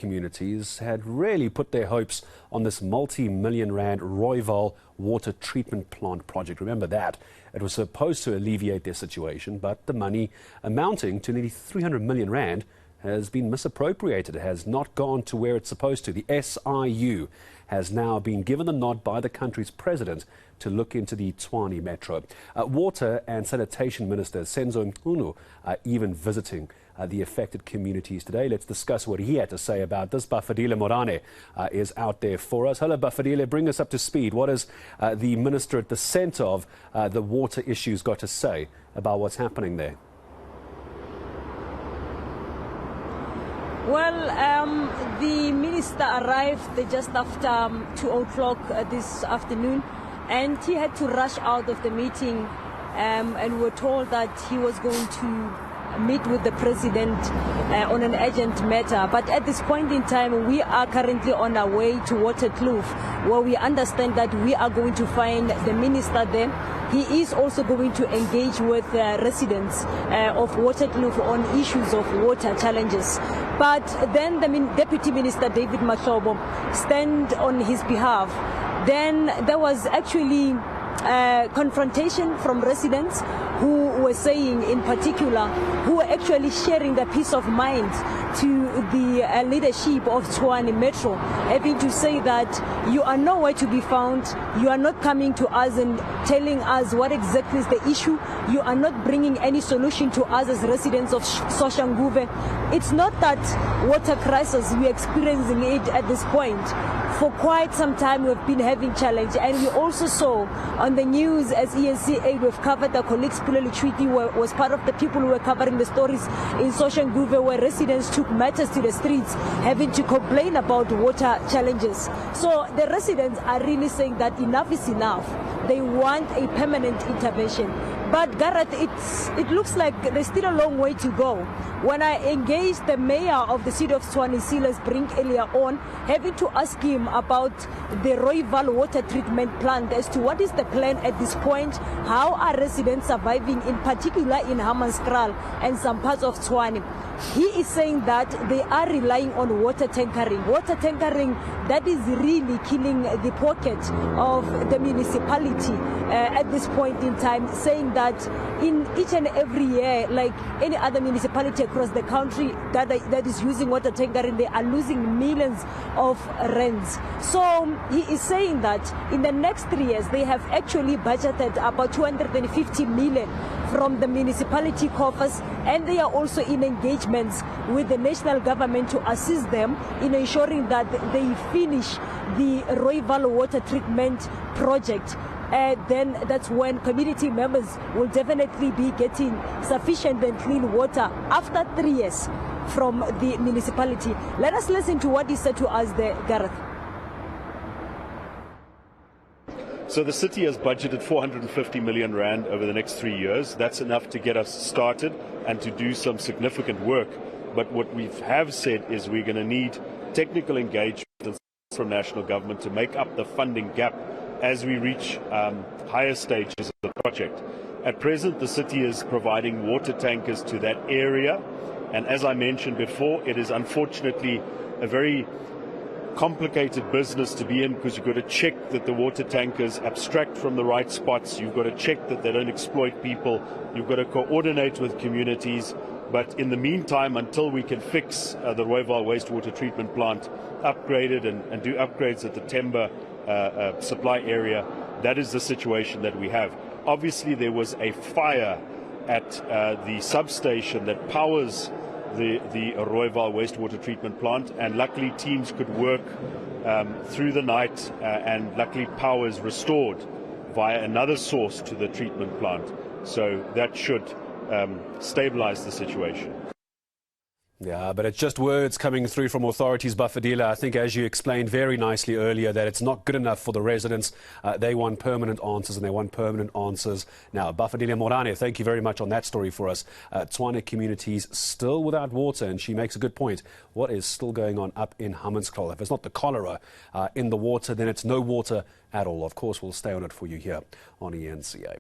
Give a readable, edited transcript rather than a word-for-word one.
communities had really put their hopes on this multi-million rand Rooiwal Water Treatment Plant project. Remember that. It was supposed to alleviate their situation, but the money, amounting to nearly 300 million rand, has been misappropriated. It has not gone to where it's supposed to. The SIU has now been given the nod by the country's president to look into the Tshwane Metro. Water and Sanitation Minister Senzo Mchunu are even visiting the affected communities today. Let's discuss what he had to say about this. Bafedile Moerane is out there for us. Hello, Bafedile. Bring us up to speed. What has the minister at the centre of the water issues got to say about what's happening there? Well, the minister arrived just after 2 o'clock this afternoon, and he had to rush out of the meeting, and we're told that he was going to meet with the president on an urgent matter. But at this point in time, we are currently on our way to Waterkloof, where we understand that we are going to find the minister there. He is also going to engage with residents of Waterkloof on issues of water challenges. But then the Deputy Minister David Mahlobo stand on his behalf. Then there was actually confrontation from residents who were saying, in particular, who were actually sharing the peace of mind to the leadership of Tshwane Metro, having to say that you are nowhere to be found, you are not coming to us and telling us what exactly is the issue, you are not bringing any solution to us as residents of Soshanguve. It's not that water crisis, we're experiencing it at this point. For quite some time we've been having challenge, and we also saw on the news as eNCA, we've covered, the colleagues Puleli Treaty was part of the people who were covering the stories in Soshanguve, where residents took matters to the streets having to complain about water challenges. So the residents are really saying that enough is enough. They want a permanent intervention. But Gareth, it looks like there's still a long way to go. When I engaged the mayor of the city of Tshwane, Silas Brink, earlier on, having to ask him about the Rooiwal Water Treatment Plant as to what is the plan at this point, how are residents surviving, in particular in Hammanskraal and some parts of Tshwane. He is saying that they are relying on water tankering. Water tankering that is really killing the pocket of the municipality at this point in time, saying that in each and every year, like any other municipality across the country that is using water tankering, they are losing millions of rands. So he is saying that in the next 3 years, they have actually budgeted about 250 million from the municipality coffers, and they are also in engagements with the national government to assist them in ensuring that they finish the Rooiwal Water Treatment Project. Then that's when community members will definitely be getting sufficient and clean water after 3 years from the municipality. Let us listen to what he said to us there, Gareth. So the city has budgeted 450 million rand over the next 3 years. That's enough to get us started and to do some significant work. But what we have said is we're going to need technical engagement from national government to make up the funding gap as we reach higher stages of the project. At present, the city is providing water tankers to that area. And as I mentioned before, it is unfortunately a very complicated business to be in, because you've got to check that the water tankers abstract from the right spots. You've got to check that they don't exploit people. You've got to coordinate with communities. But in the meantime, until we can fix the Rooiwal wastewater treatment plant, upgrade it and do upgrades at the timber supply area, that is the situation that we have. Obviously, there was a fire at the substation that powers the Rooiwal wastewater treatment plant, and luckily teams could work through the night, and luckily power is restored via another source to the treatment plant. So that should stabilize the situation. Yeah, but it's just words coming through from authorities, Bafedile. I think, as you explained very nicely earlier, that it's not good enough for the residents. They want permanent answers, and they want permanent answers now. Bafedile Moerane, thank you very much on that story for us. Tshwane communities still without water, and she makes a good point. What is still going on up in Hammanskraal? If it's not the cholera in the water, then it's no water at all. Of course, we'll stay on it for you here on eNCA.